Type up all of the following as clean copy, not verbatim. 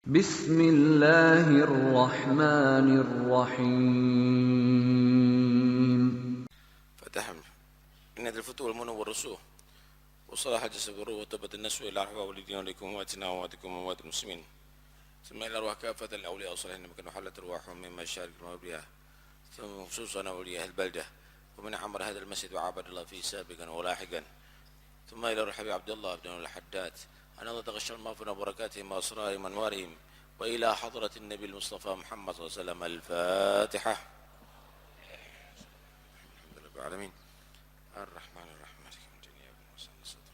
Bismillahirrahmanirrahim. فتح إن الفتوى والمنى والرسوخ وصلاح الجسد والروح وتبت النسوة إلى الأرواح والدين ولكم وأمواتنا وأمواتكم وأموات المسلمين ثم إلى الأرواح كافة الأولياء والصالحين مكان حلت أرواحهم مما شارك المولى ثم خصوصا أولياء البلدة ومن عمر هذا المسجد وعبد الله فيه سابقا ولاحقا ثم إلى الحبيب عبد الله بن الحداد أن الله تغشى المغفرة وبركاتهم وأسرارهم وأنوارهم وإلى حضرة النبي المصطفى محمد صلى الله عليه وسلم. الفاتحة. الحمد لله رب العالمين الرحمن الرحيم مالك يوم الدين إياك نعبد وإياك نستعين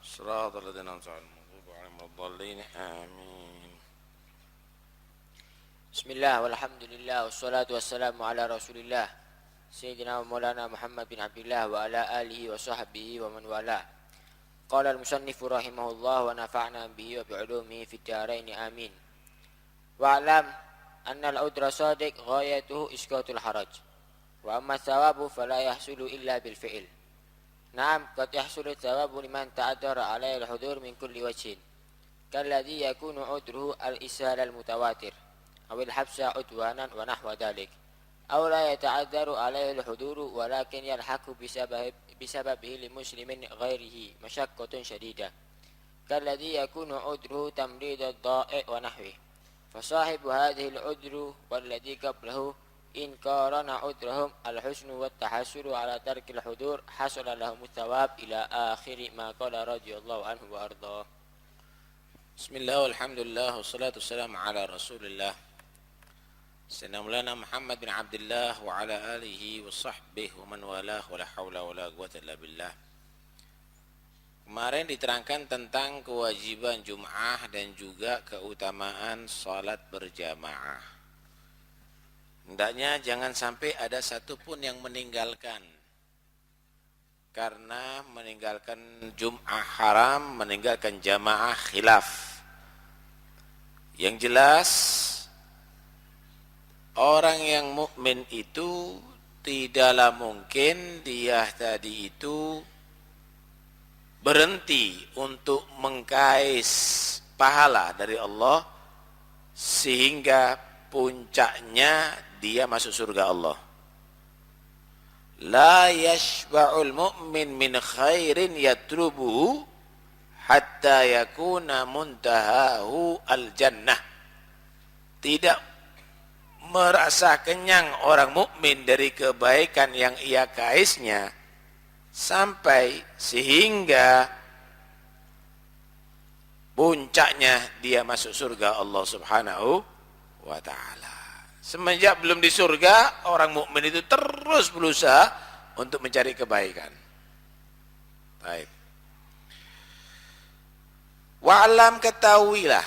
صراط الذين أنعمت عليهم غير المغضوب عليهم ولا الضالين آمين. بسم الله والحمد لله والصلاة والسلام على رسول الله سيدنا ومولانا محمد بن عبد الله وعلى آله وصحبه ومن والاه. قال المصنف رحمه الله ونفعنا به وبعلومه في الدارين آمين. واعلم أن العذر صادق غايته إسقاط الحرج، وأما الثواب فلا يحصل إلا بالفعل. نعم، قد يحصل الثواب لمن تعذر عليه الحضور من كل وجه، كالذي يكون عذره الإسهال المتواتر أو الحبس عدوانا ونحو ذلك، أو لا يتعذر عليه الحضور ولكن يلحق بسببه لمسلم غيره مشقة شديدة، كالذي يكون عذره تمريض الضائع ونحوه. فصاحب هذه العذر والذي قبله إن قارن عذرهم الحسن والتحسر على ترك الحضور حصل لهم الثواب إلى آخر ما قال رضي الله عنه وأرضاه. بسم الله والحمد لله والصلاة والسلام على رسول الله سيدنا مولانا محمد بن عبد الله وعلى آله وصحبه ومن والاه ولا حول ولا قوة إلا بالله. Kemarin diterangkan tentang kewajiban Jum'ah dan juga keutamaan salat berjamaah. Hendaknya jangan sampai ada satupun yang meninggalkan, karena meninggalkan Jum'ah haram, meninggalkan jamaah khilaf. Yang jelas orang yang mukmin itu tidaklah mungkin dia tadi itu berhenti untuk mengkais pahala dari Allah sehingga puncaknya dia masuk surga Allah. La yashba'ul mu'min min khairin yatlubuhu hatta yakuna muntahahu al-jannah. Tidak merasa kenyang orang mukmin dari kebaikan yang ia kaisnya sampai sehingga puncaknya dia masuk surga Allah Subhanahu wa taala. Semenjak belum di surga, orang mukmin itu terus berusaha untuk mencari kebaikan. Baik. Wa'lam, ketahuilah,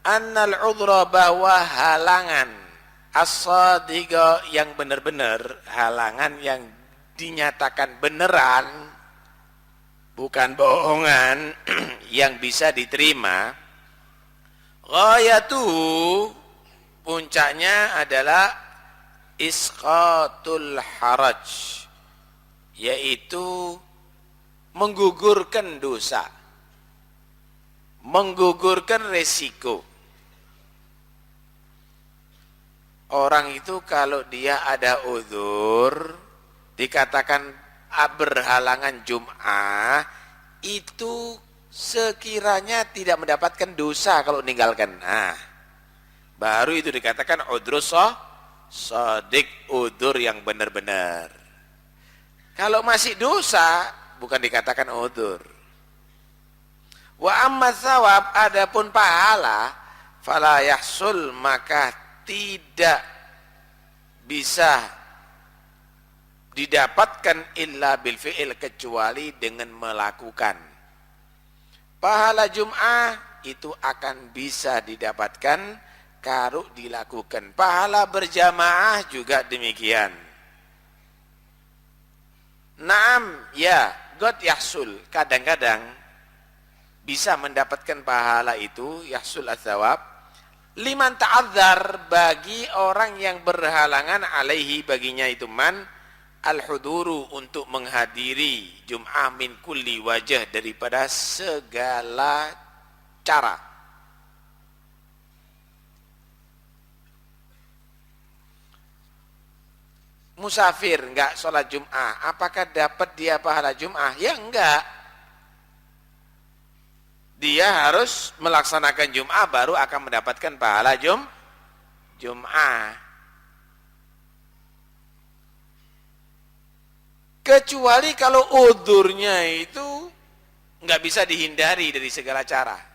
annal udhra, bahwa halangan as-sadiqa yang benar-benar, halangan yang dinyatakan beneran, bukan bohongan, yang bisa diterima, ghayatuhu, puncaknya adalah isqatul haraj, yaitu menggugurkan dosa, menggugurkan resiko. Orang itu kalau dia ada uzur, dikatakan berhalangan Jum'ah, itu sekiranya tidak mendapatkan dosa kalau meninggalkan. Nah, baru itu dikatakan udhrus shadiq, udzur yang benar-benar. Kalau masih dosa, bukan dikatakan udzur. Wa amma tsawab, adapun pahala, fala yahsul, maka tidak bisa didapatkan illa bil fi'il, kecuali dengan melakukan. Pahala Jum'ah itu akan bisa didapatkan kalau dilakukan. Pahala berjamaah juga demikian. Naam, ya, God yahsul, kadang-kadang bisa mendapatkan pahala itu, yahsul ats-tsawab, liman ta'adzar, bagi orang yang berhalangan, alaihi, baginya itu man, al-huduru, untuk menghadiri Jum'ah, min kulli wajah, daripada segala cara. musafir enggak sholat Jum'ah, apakah dapat dia pahala Jum'ah? Ya enggak. Dia harus melaksanakan Jum'ah baru akan mendapatkan pahala Jum'ah. Kecuali kalau udhurnya itu enggak bisa dihindari dari segala cara.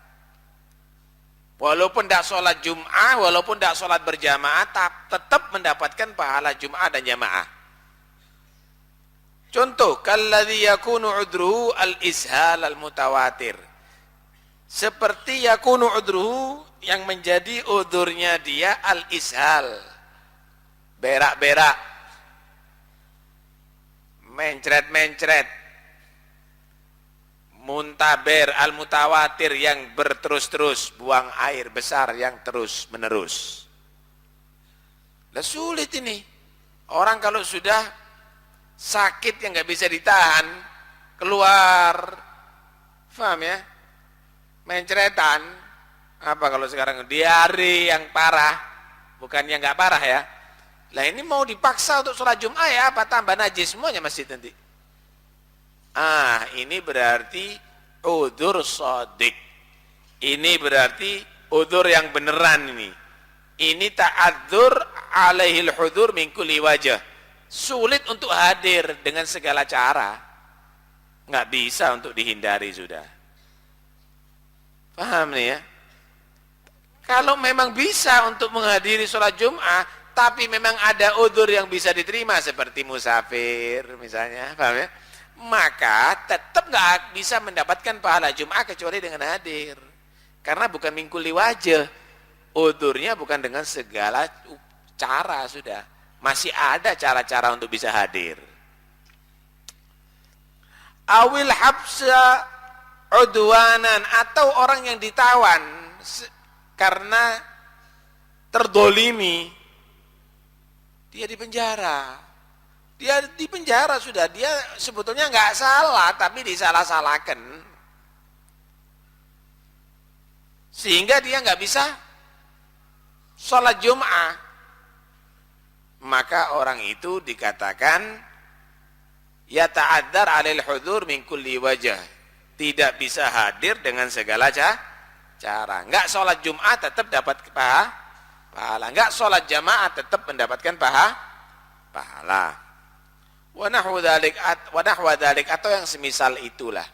Walaupun tidak sholat Jum'ah, walaupun tidak sholat berjamaah, tetap mendapatkan pahala Jum'ah dan jamaah. Contoh, kalladzi yakunu udruhu al-ishal al-mutawatir. Seperti yakunu udruhu yang menjadi udurnya dia al-ishal. Berak-berak. Mencret-mencret. Muntaber al-mutawatir yang berterus-terus, buang air besar yang terus-menerus. Lah sulit ini. Orang kalau sudah sakit yang nggak bisa ditahan, keluar, paham ya? Mencretan, apa kalau sekarang diare yang parah, bukan yang nggak parah ya. Lah ini mau dipaksa untuk sholat Jum'ah ya, apa tambah najis semuanya masjid nanti. Ini berarti udzur shadiq. Ini berarti udzur yang beneran ini. Ini ta'adzur alaihil hudur min kulli wajah. Sulit untuk hadir dengan segala cara. Nggak bisa untuk dihindari sudah. Paham nih ya? Kalau memang bisa untuk menghadiri sholat Jum'ah, tapi memang ada udzur yang bisa diterima seperti musafir misalnya, paham ya? Maka tetap nggak bisa mendapatkan pahala Jum'ah kecuali dengan hadir. Karena bukan min kulli wajah. Udzurnya bukan dengan segala cara sudah. Masih ada cara-cara untuk bisa hadir. Awil habsa udwanan, atau orang yang ditawan karena terdolimi, dia dipenjara. Dia dipenjara sudah, dia sebetulnya nggak salah tapi disalah-salahkan, sehingga dia nggak bisa sholat Jum'ah. Maka orang itu dikatakan ya ta'adzar 'alal hudur min kulli wajah, tidak bisa hadir dengan segala cara. Enggak sholat Jum'ah tetap dapat pahala, enggak sholat jamaah tetap mendapatkan pahala. Wa nahwu dzalik atau yang semisal itulah.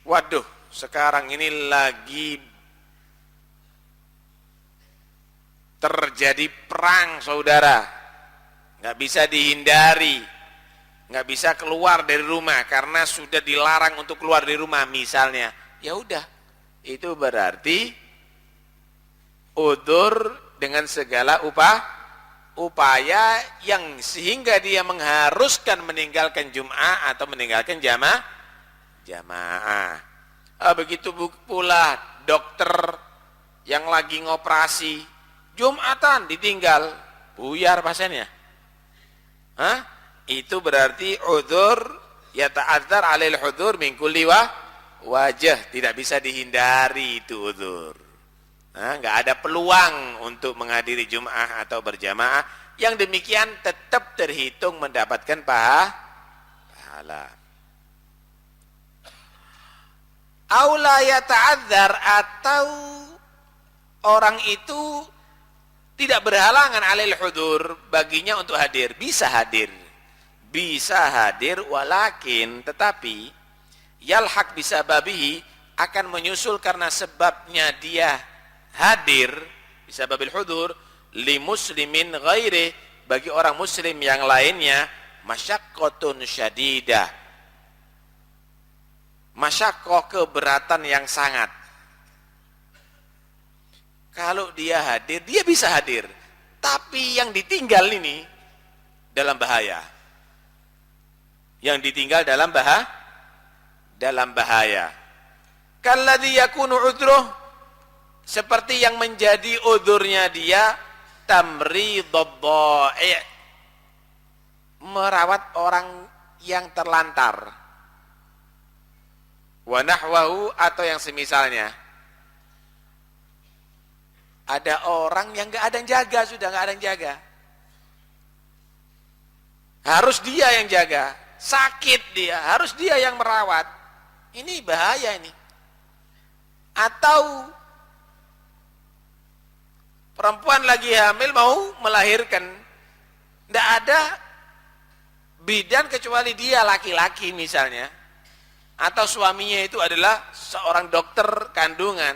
Waduh, sekarang ini lagi terjadi perang, saudara. Nggak bisa dihindari, nggak bisa keluar dari rumah karena sudah dilarang untuk keluar dari rumah misalnya. Ya udah, itu berarti udzur dengan segala upaya yang sehingga dia mengharuskan meninggalkan Jum'ah atau meninggalkan jamaah. Begitu pula dokter yang lagi ngoperasi, Jum'atan ditinggal, buyar pasiennya. Itu berarti udzur ya ta'adzar 'alal hudur min kulli wajah, tidak bisa dihindari itu udzur. Nggak ada peluang untuk menghadiri Jum'ah atau berjamaah, yang demikian tetap terhitung mendapatkan pahala. Aula yata'adzar, atau orang itu tidak berhalangan 'alal hudur, baginya untuk hadir, bisa hadir walakin tetapi yalhaq bisababihi, akan menyusul karena sebabnya dia hadir bisa babil hudur li muslimin ghairi, bagi orang muslim yang lainnya, masyaqqatun syadidah, masyaqqah keberatan yang sangat. Kalau dia hadir, dia bisa hadir, tapi yang ditinggal ini dalam bahaya. Yang ditinggal dalam bahaya. Kalladzi yakunu udruh, seperti yang menjadi udzurnya dia tamridud dha'i', merawat orang yang terlantar. Wa nahwahu, atau yang semisalnya. Ada orang yang enggak ada yang jaga, sudah enggak ada yang jaga. Harus dia yang jaga. Sakit dia, harus dia yang merawat. Ini bahaya ini. Atau perempuan lagi hamil mau melahirkan, tidak ada bidan kecuali dia laki-laki misalnya, atau suaminya itu adalah seorang dokter kandungan,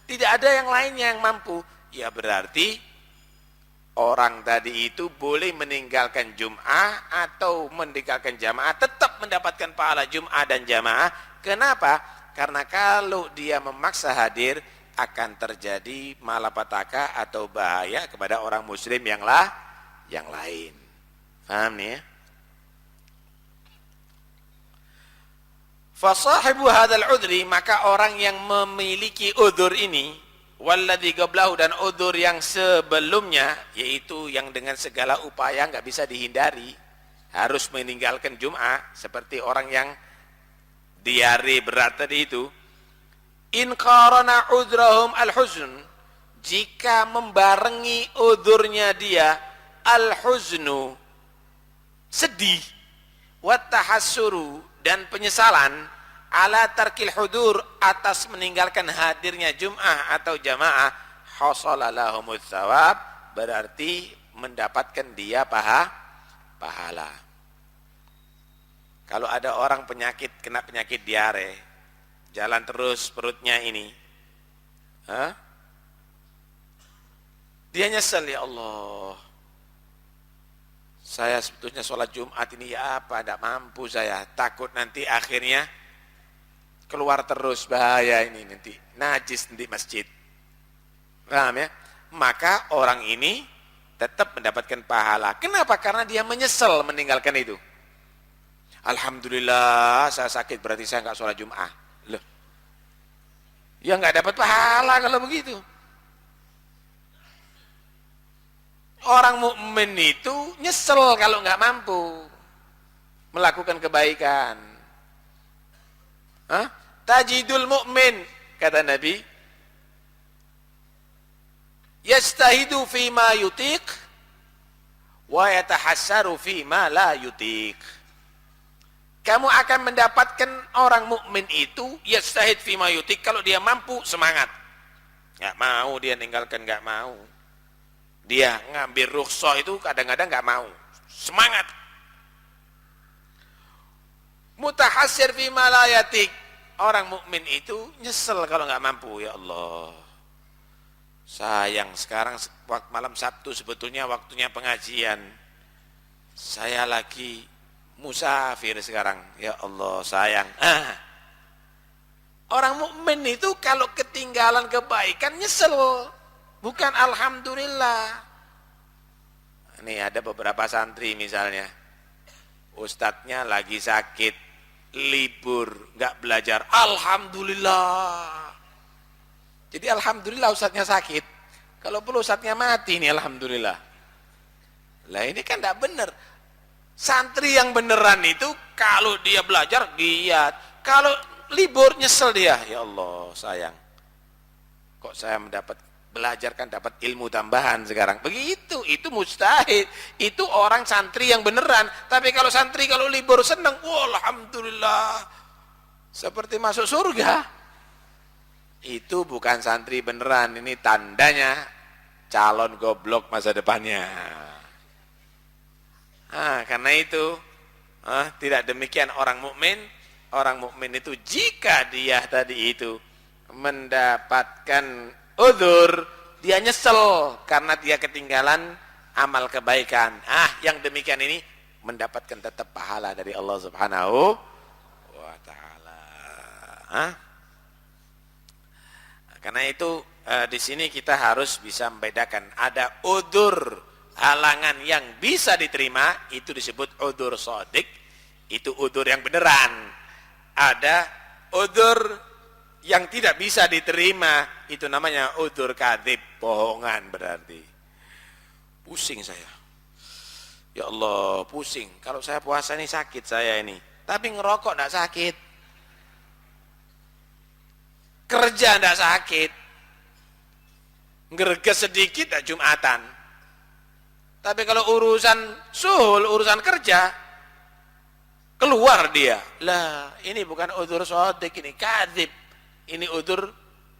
tidak ada yang lainnya yang mampu, ya berarti orang tadi itu boleh meninggalkan Jum'ah atau meninggalkan jamaah, tetap mendapatkan pahala Jum'ah dan jamaah. Kenapa? Karena kalau dia memaksa hadir, akan terjadi malapetaka atau bahaya kepada orang muslim yang lain. Paham nih ya? Fasahibu hadzal udri, maka orang yang memiliki udzur ini, walladzi qablahu, dan udzur yang sebelumnya, yaitu yang dengan segala upaya nggak bisa dihindari, harus meninggalkan Jum'ah, seperti orang yang diare berat tadi itu. In qarana udzrahum al-huzn, jika membarengi udzurnya dia al-huznu, sedih, wa tahassuru, dan penyesalan, ala tarkil hudur, atas meninggalkan hadirnya Jum'ah atau jamaah, hasala lahumuz tsawab, berarti mendapatkan dia pahala. Kalau ada orang kena penyakit diare, jalan terus perutnya ini, dia nyesel, ya Allah, saya sebetulnya sholat Jumat ini ya apa, tidak mampu saya, takut nanti akhirnya keluar terus, bahaya ini, nanti najis di masjid. Paham ya? Maka orang ini tetap mendapatkan pahala. Kenapa? Karena dia menyesal meninggalkan itu. Alhamdulillah saya sakit, berarti saya nggak sholat Jumat. Loh, ya nggak dapat pahala kalau begitu. Orang mukmin itu nyesel kalau nggak mampu melakukan kebaikan. Tajidul mukmin, kata Nabi, yastahidu fima yutiq wa yatahassaru fima la yutiq. Kamu akan mendapatkan orang mukmin itu yastahid fima yutiq, kalau dia mampu semangat. Nggak mau dia ninggalkan, nggak mau. Dia ngambil rukhsah itu kadang-kadang nggak mau, semangat. Mutahassir fi malayatik, orang mukmin itu nyesel kalau nggak mampu. Ya Allah, sayang sekarang malam Sabtu sebetulnya waktunya pengajian, saya lagi musafir sekarang. Ya Allah, sayang. Orang mukmin itu kalau ketinggalan kebaikan nyesel, bukan alhamdulillah. Ini ada beberapa santri misalnya, ustadznya lagi sakit, libur, nggak belajar, alhamdulillah. Jadi alhamdulillah ustadznya sakit, kalau perlu ustadznya mati nih alhamdulillah. Lah ini kan nggak benar. Santri yang beneran itu kalau dia belajar giat, kalau libur nyesel dia. Ya Allah, sayang, kok saya belajar kan dapat ilmu tambahan sekarang. Begitu, itu mustahil. Itu orang santri yang beneran. Tapi kalau santri kalau libur senang, alhamdulillah, seperti masuk surga. Itu bukan santri beneran, ini tandanya calon goblok masa depannya. Karena itu tidak demikian orang mukmin. Orang mukmin itu jika dia tadi itu mendapatkan udzur, dia nyesel karena dia ketinggalan amal kebaikan. Yang demikian ini mendapatkan tetap pahala dari Allah Subhanahu wa taala. Karena itu di sini kita harus bisa membedakan, ada udzur halangan yang bisa diterima, itu disebut udzur shadiq, itu udzur yang beneran. Ada udzur yang tidak bisa diterima, itu namanya udzur kadzib, bohongan berarti. Pusing saya, ya Allah, pusing. Kalau saya puasa ini sakit saya ini, tapi ngerokok enggak sakit, kerja enggak sakit, ngerges sedikit enggak Jumatan. Tapi kalau urusan suhul, urusan kerja, keluar dia. Lah, ini bukan udzur shadiq, ini kadzib. Ini udzur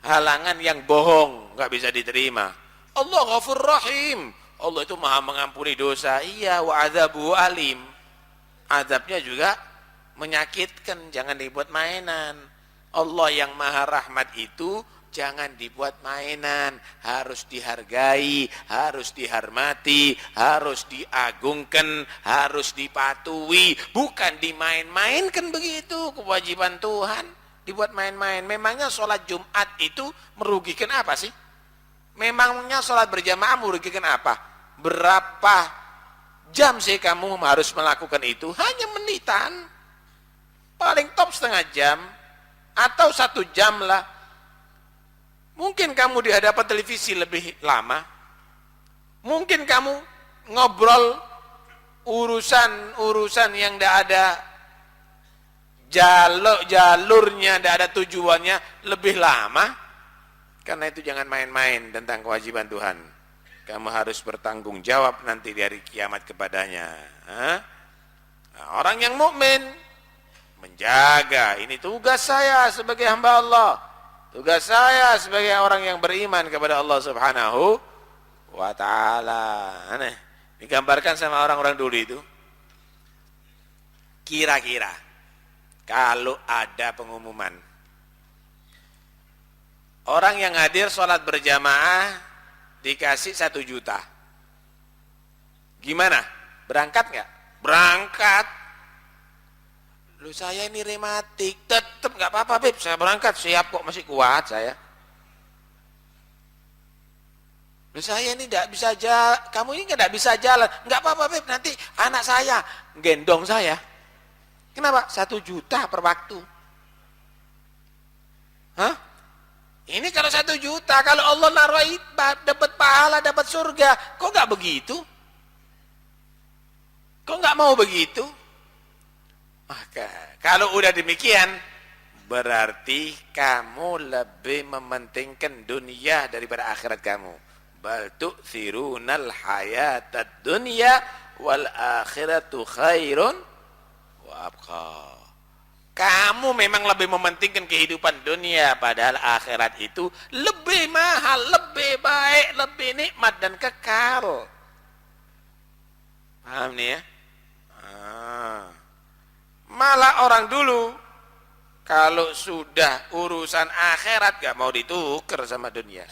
halangan yang bohong, nggak bisa diterima. Allah Ghafur Rahim. Allah itu Maha mengampuni dosa. Iya, wa adzabuhu alim. Azabnya juga menyakitkan, jangan dibuat mainan. Allah yang Maha Rahmat itu jangan dibuat mainan, harus dihargai, harus dihormati, harus diagungkan, harus dipatuhi, bukan dimain-mainkan begitu kewajiban Tuhan, dibuat main-main. Memangnya sholat Jumat itu merugikan apa sih? Memangnya sholat berjamaah merugikan apa? Berapa jam sih kamu harus melakukan itu? Hanya menitan, paling top setengah jam, atau 1 jam lah. Mungkin kamu di hadapan televisi lebih lama. Mungkin kamu ngobrol urusan yang tidak ada jalurnya, tidak ada tujuannya lebih lama. Karena itu jangan main-main tentang kewajiban Tuhan. Kamu harus bertanggung jawab nanti di hari kiamat kepadanya. Nah, orang yang mukmin menjaga, ini tugas saya sebagai hamba Allah. Tugas saya sebagai orang yang beriman kepada Allah Subhanahu wa ta'ala. Aneh, digambarkan sama orang-orang dulu itu. Kira-kira kalau ada pengumuman, orang yang hadir sholat berjamaah dikasih 1 juta. Gimana? Berangkat nggak? Berangkat. Lu saya ini rematik, tetap nggak apa-apa Beb, saya berangkat, siap kok, masih kuat saya. Lu saya ini nggak bisa jalan, kamu ini nggak bisa jalan, nggak apa-apa Beb, nanti anak saya gendong saya. Kenapa? 1 juta per waktu. Hah? Ini kalau 1 juta, kalau Allah naruh dapat pahala, dapat surga, kok nggak begitu? Kok nggak mau begitu? Maka kalau udah demikian, berarti kamu lebih mementingkan dunia daripada akhirat kamu. Bal tu'thirunal hayatad dunya wal akhiratu khairun wa abqa. Kamu memang lebih mementingkan kehidupan dunia, padahal akhirat itu lebih mahal, lebih baik, lebih nikmat dan kekal. Paham nih ya? Malah orang dulu kalau sudah urusan akhirat gak mau ditukar sama dunia,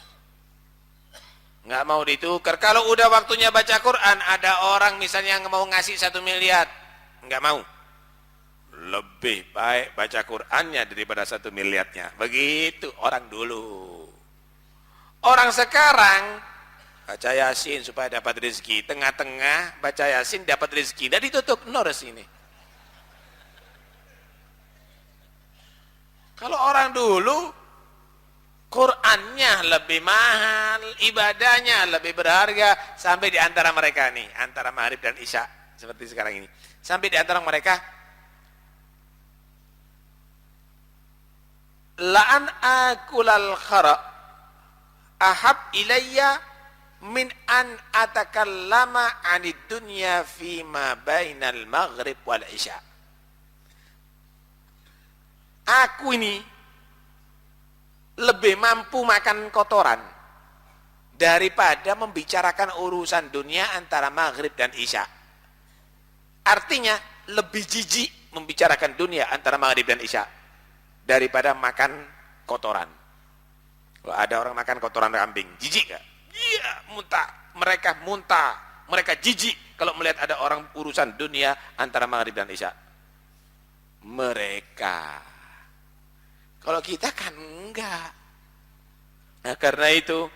gak mau ditukar. Kalau udah waktunya baca Quran, ada orang misalnya yang mau ngasih 1 miliar, gak mau. Lebih baik baca Qurannya daripada 1 miliarnya. Begitu orang dulu. Orang sekarang baca Yasin supaya dapat rezeki, tengah-tengah baca Yasin dapat rezeki, dan ditutup nores ini. Kalau orang dulu Qurannya lebih mahal, ibadahnya lebih berharga, sampai di antara mereka nih, antara maghrib dan isya seperti sekarang ini, sampai di antara mereka la'an akulal khara ahab ilayya min an atakallama 'anid dunya fima bainal maghrib wal isya. Aku ini lebih mampu makan kotoran daripada membicarakan urusan dunia antara maghrib dan isya. Artinya lebih jijik membicarakan dunia antara maghrib dan isya daripada makan kotoran. Kalau ada orang makan kotoran kambing, jijik gak? Iya, muntah. Mereka jijik kalau melihat ada orang urusan dunia antara maghrib dan isya. Mereka. Kalau kita kan enggak. Nah, karena itu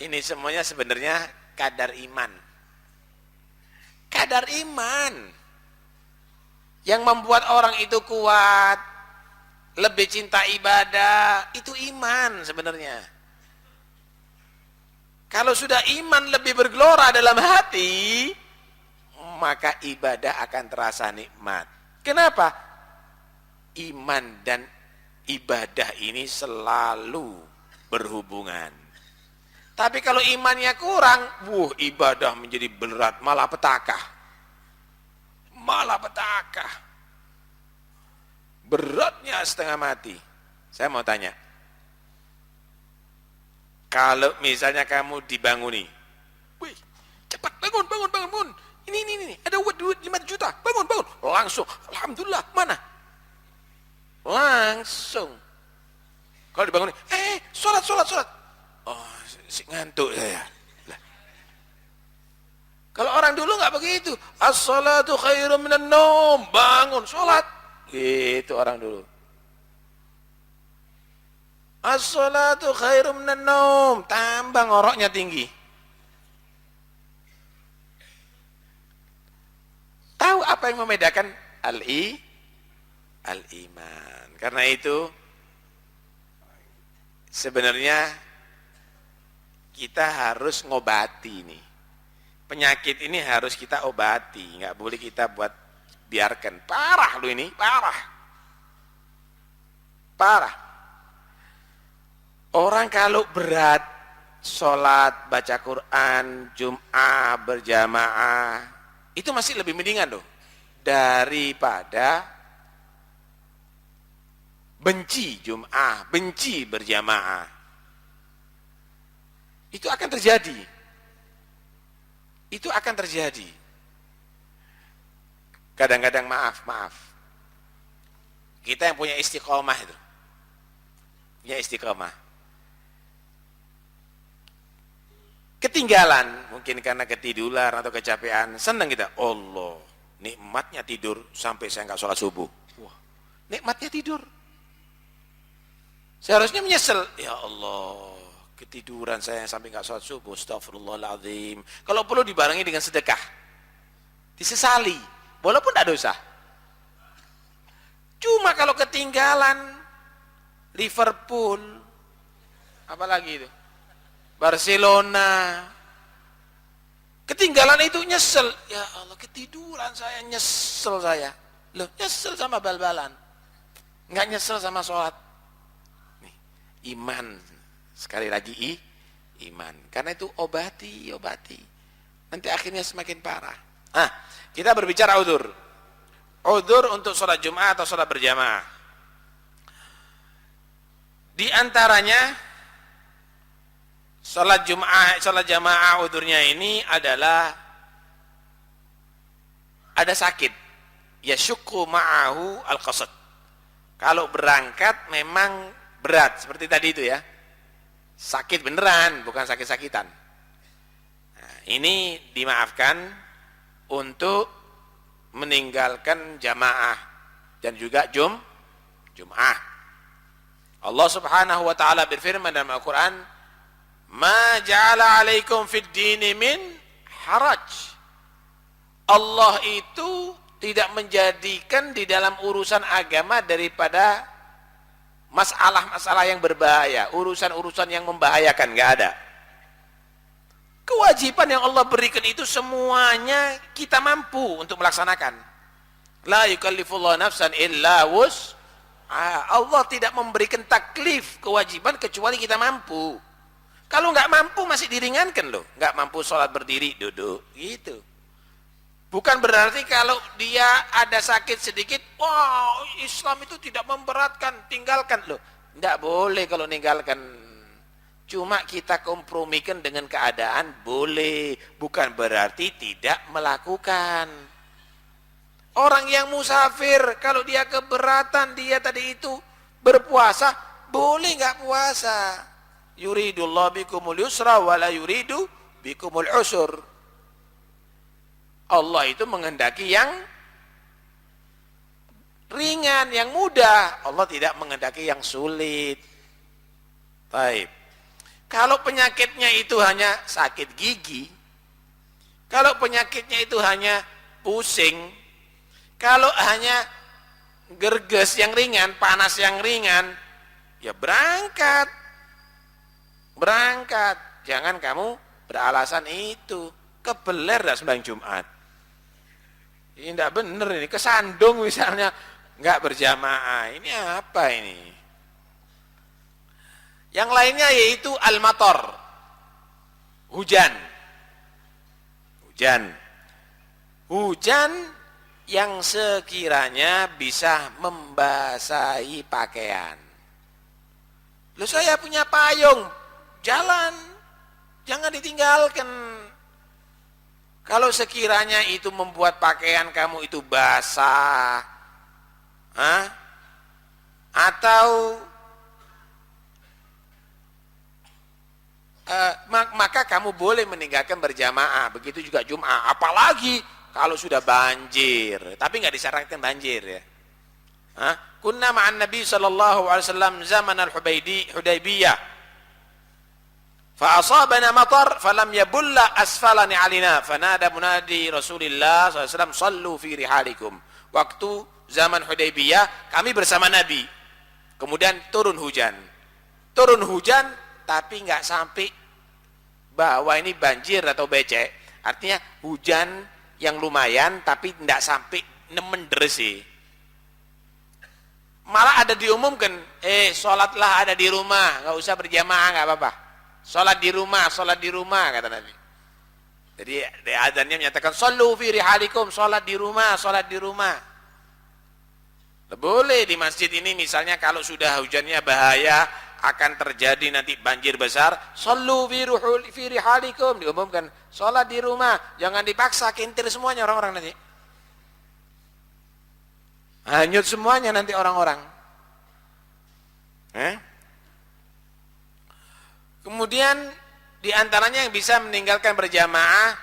ini semuanya sebenarnya kadar iman. Kadar iman yang membuat orang itu kuat, lebih cinta ibadah, itu iman sebenarnya. Kalau sudah iman lebih bergelora dalam hati, maka ibadah akan terasa nikmat. Kenapa? Iman dan ibadah ini selalu berhubungan. Tapi kalau imannya kurang, ibadah menjadi berat, malah petaka. Malah petaka. Beratnya setengah mati. Saya mau tanya, kalau misalnya kamu dibanguni, wih, cepat bangun. Ini, ada duit 5 juta, bangun. Langsung, alhamdulillah, mana? Langsung. Kalau dibangunin, sholat. Oh, ngantuk saya. Lah. Kalau orang dulu nggak begitu. As-salatu khairum minan naum. Bangun, sholat. Gitu orang dulu. As-salatu khairum minan naum. Tambah ngoroknya tinggi. Tahu apa yang membedakan al-iman. Karena itu sebenarnya kita harus ngobati nih. Penyakit ini harus kita obati, nggak boleh kita biarkan. Parah lu ini, parah. Orang kalau berat sholat, baca Quran, Jum'ah, berjamaah, itu masih lebih mendingan loh daripada benci Jum'ah, benci berjamaah. Itu akan terjadi. Kadang-kadang maaf. Kita yang punya istiqomah itu. Punya istiqomah. Ketinggalan, mungkin karena ketiduran atau kecapean, senang kita. Allah, nikmatnya tidur sampai saya nggak sholat subuh. Wah, nikmatnya tidur. Seharusnya menyesal. Ya Allah, ketiduran saya sampai nggak sholat subuh. Astagfirullahaladzim. Kalau perlu dibarengi dengan sedekah, disesali, walaupun tidak dosa. Cuma kalau ketinggalan Liverpool, apalagi itu, Barcelona, ketinggalan itu nyesel. Ya Allah, ketiduran saya, nyesel saya. Loh, nyesel sama bal-balan, nggak nyesel sama sholat. Nih, iman. Sekali lagi iman. Karena itu obati. Nanti akhirnya semakin parah. Kita berbicara udzur. Udzur untuk sholat Jumat atau sholat berjamaah. Di antaranya sholat Jumat, sholat jamaah udzurnya ini adalah ada sakit. Yasyukku ma'ahu al-qasad. Kalau berangkat memang berat seperti tadi itu ya. Sakit beneran, bukan sakit-sakitan. Nah, ini dimaafkan untuk meninggalkan jamaah dan juga Jum'ah. Allah Subhanahu wa taala berfirman dalam Al-Qur'an, "Ma ja'ala 'alaikum fid dini min haraj." Allah itu tidak menjadikan di dalam urusan agama daripada masalah-masalah yang berbahaya, urusan-urusan yang membahayakan, nggak ada. Kewajiban yang Allah berikan itu semuanya kita mampu untuk melaksanakan. La yukallifullahu nafsan illa wus'aha. Allah tidak memberikan taklif kewajiban kecuali kita mampu. Kalau nggak mampu masih diringankan loh, nggak mampu sholat berdiri, duduk, gitu. Bukan berarti kalau dia ada sakit sedikit, wah Islam itu tidak memberatkan, tinggalkan loh. Tidak boleh kalau ninggalkan. Cuma kita kompromikan dengan keadaan, boleh. Bukan berarti tidak melakukan. Orang yang musafir, kalau dia keberatan, dia tadi itu berpuasa, boleh nggak puasa. Yuridullahu bikumul yusra wala yuridu bikumul usur. Allah itu menghendaki yang ringan, yang mudah. Allah tidak menghendaki yang sulit. Baik. Kalau penyakitnya itu hanya sakit gigi, kalau penyakitnya itu hanya pusing, kalau hanya gerges yang ringan, panas yang ringan, ya berangkat. Jangan kamu beralasan itu. Kebeler dah sembahyang Jumat. Ini tidak benar ini, kesandung misalnya nggak berjamaah. Ini apa ini? Yang lainnya yaitu al-matar. Hujan. Hujan yang sekiranya bisa membasahi pakaian. Loh, saya punya payung, jalan, jangan ditinggalkan. Kalau sekiranya itu membuat pakaian kamu itu basah, atau maka kamu boleh meninggalkan berjamaah. Begitu juga Jum'ah. Apalagi kalau sudah banjir, tapi nggak disyaratkan banjir ya. Kunna ma'an Nabi sallallahu alaihi wasallam zaman al-Hudaybiyah. فأصابنا مطر فلم يبل أسفلنا علينا فنادى منادي رسول الله SAW صلوا في رحالكم. Waktu zaman Hudaybiyah kami bersama Nabi, kemudian turun hujan tapi nggak sampai bahwa ini banjir atau becek, artinya hujan yang lumayan tapi nggak sampai nemen deresi. Malah ada diumumkan, sholatlah ada di rumah, nggak usah berjamaah, nggak apa-apa. Sholat di rumah kata Nabi. Jadi adzannya menyatakan sallu fi rihalikum, sholat di rumah. Boleh di masjid ini misalnya kalau sudah hujannya bahaya akan terjadi nanti banjir besar, sallu fi rihalikum, diumumkan sholat di rumah, jangan dipaksa kintir semuanya orang-orang nanti. Hanyut semuanya nanti orang-orang. Kemudian diantaranya yang bisa meninggalkan berjamaah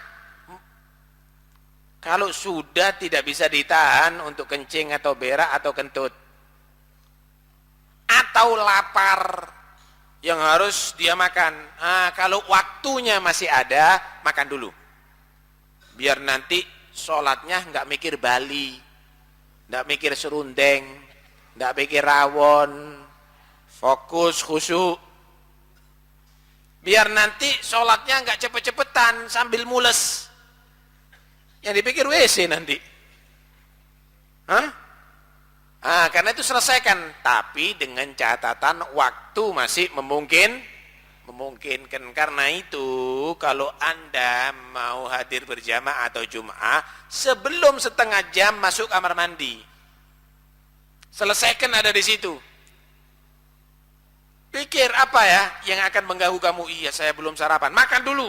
kalau sudah tidak bisa ditahan untuk kencing atau berak atau kentut, atau lapar yang harus dia makan. Kalau waktunya masih ada, makan dulu, biar nanti sholatnya nggak mikir bali, nggak mikir serundeng, nggak mikir rawon, fokus khusyuk. Biar nanti sholatnya nggak cepet-cepetan sambil mules, yang dipikir WC nanti. Karena itu selesaikan, tapi dengan catatan waktu masih memungkinkan. Karena itu kalau Anda mau hadir berjamaah atau Jum'ah, sebelum setengah jam masuk kamar mandi, selesaikan ada di situ. Pikir apa ya yang akan mengganggu kamu? Iya, saya belum sarapan, makan dulu.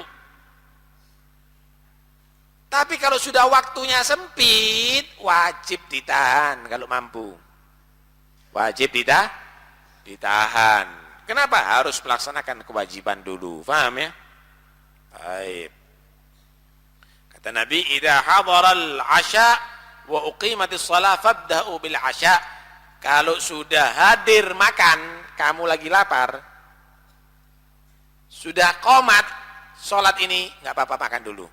Tapi kalau sudah waktunya sempit, wajib ditahan kalau mampu. Wajib ditahan. Kenapa? Harus melaksanakan kewajiban dulu. Paham ya? Baik. Kata Nabi, "Idza hadaral 'asya wa uqimatis shalah fabda'u bil 'asya." Kalau sudah hadir makan, kamu lagi lapar, sudah qomat sholat ini, nggak apa-apa makan dulu.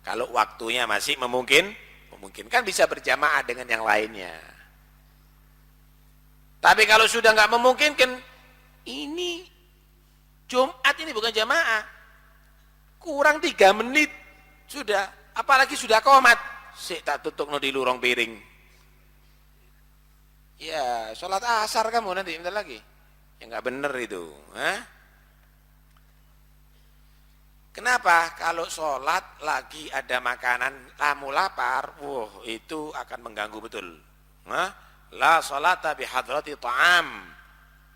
Kalau waktunya masih memungkinkan bisa berjamaah dengan yang lainnya. Tapi kalau sudah nggak memungkinkan, ini Jumat ini bukan jamaah, kurang 3 menit sudah, apalagi sudah qomat, tak tutup no di lurong piring. Ya, sholat asar kamu nanti bentar lagi. Ya nggak bener itu. Kenapa? Kalau sholat lagi ada makanan, kamu lapar, itu akan mengganggu betul. La sholata bihadrati ta'am.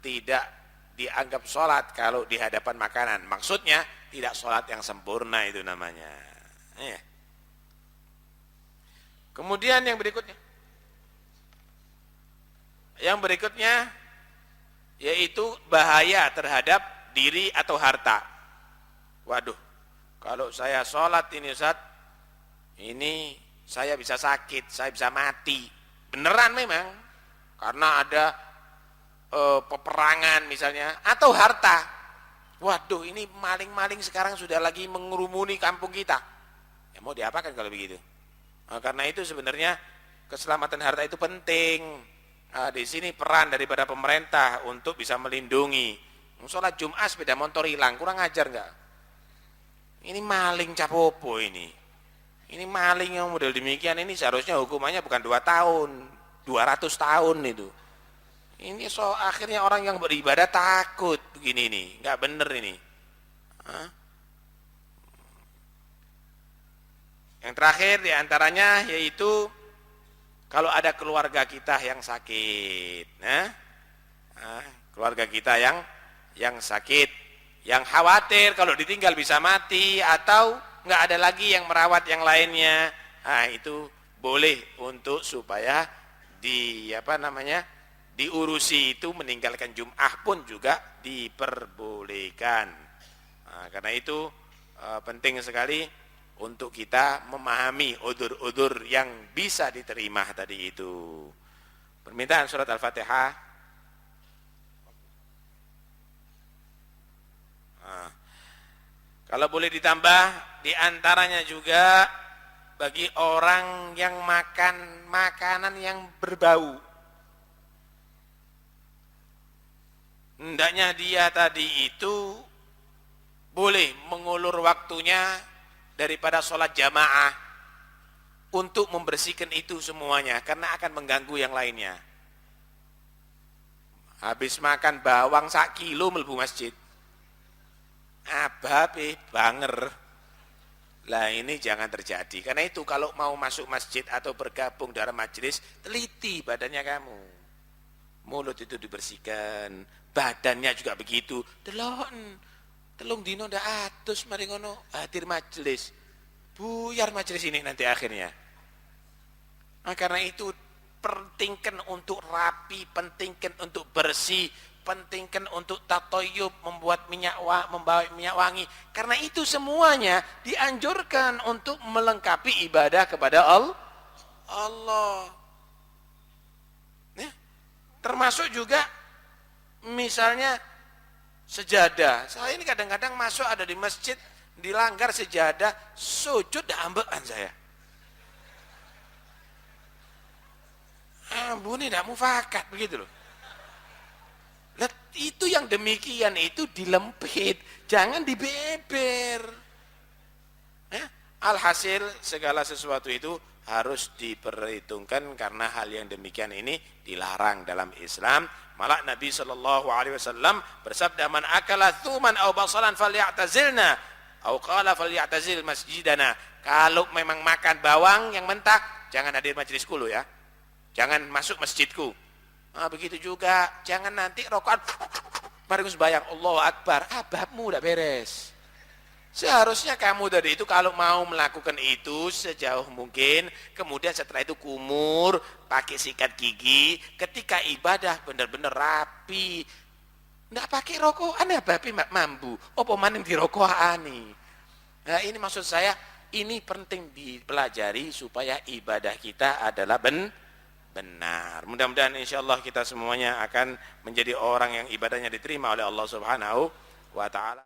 Tidak dianggap sholat kalau di hadapan makanan. Maksudnya tidak sholat yang sempurna itu namanya. Kemudian yang berikutnya yaitu bahaya terhadap diri atau harta. Waduh, kalau saya sholat ini Ustaz, ini saya bisa sakit, saya bisa mati. Beneran memang, karena ada peperangan misalnya, atau harta. Waduh, ini maling-maling sekarang sudah lagi mengerumuni kampung kita. Ya mau diapakan kalau begitu? Karena itu sebenarnya keselamatan harta itu penting. Di sini peran daripada pemerintah untuk bisa melindungi. Sholat Jumat sepeda motor hilang, kurang ajar nggak? Ini maling capopo ini. Ini maling yang model demikian ini seharusnya hukumannya bukan 2 tahun, 200 tahun itu. Ini akhirnya orang yang beribadah takut begini nih, nggak bener ini. Yang terakhir diantaranya yaitu kalau ada keluarga kita yang sakit, keluarga kita yang sakit, yang khawatir kalau ditinggal bisa mati atau nggak ada lagi yang merawat yang lainnya, itu boleh untuk supaya diurusi itu, meninggalkan Jum'ah pun juga diperbolehkan. Karena itu penting sekali untuk kita memahami udzur-udzur yang bisa diterima tadi itu. Permintaan surat Al-Fatihah. Kalau boleh ditambah, diantaranya juga bagi orang yang makan makanan yang berbau, hendaknya dia tadi itu boleh mengulur waktunya daripada sholat jamaah untuk membersihkan itu semuanya, karena akan mengganggu yang lainnya. Habis makan bawang 1 kilo mlebu masjid, ababe banger. Lah ini jangan terjadi. Karena itu kalau mau masuk masjid atau bergabung dalam majelis, teliti badannya kamu. Mulut itu dibersihkan, badannya juga begitu. Telung dino ndak atus mari ngono hadir majelis. Buyar majelis ini nanti akhirnya. Karena itu pentingkan untuk rapi, pentingkan untuk bersih, pentingkan untuk tatoyub, membawa minyak wangi. Karena itu semuanya dianjurkan untuk melengkapi ibadah kepada Allah. Termasuk juga misalnya sejadah. Saya ini kadang-kadang masuk ada di masjid, dilanggar sejadah, sujud dah ambekan saya. Ampun, ini tidak mufakat begitu loh. Itu yang demikian itu dilempit, jangan dibeber. Alhasil segala sesuatu itu harus diperhitungkan, karena hal yang demikian ini dilarang dalam Islam. Malah Nabi SAW bersabda, man akala thuman aw basalan falyatazilna aw qala falyatazil masjidana. Kalau memang makan bawang yang mentah, jangan hadir majelisku lo ya, jangan masuk masjidku. Begitu juga jangan nanti rokokan baru sembahyang Allahu Akbar, babmu udah beres. Seharusnya kamu tadi itu kalau mau melakukan itu sejauh mungkin, kemudian setelah itu kumur, pakai sikat gigi, ketika ibadah benar-benar rapi. Nggak pakai rokokan ya babi mambu, apa maning di rokokan. Nah ini maksud saya, ini penting dipelajari supaya ibadah kita adalah benar. Mudah-mudahan insyaallah kita semuanya akan menjadi orang yang ibadahnya diterima oleh Allah Subhanahu wa taala.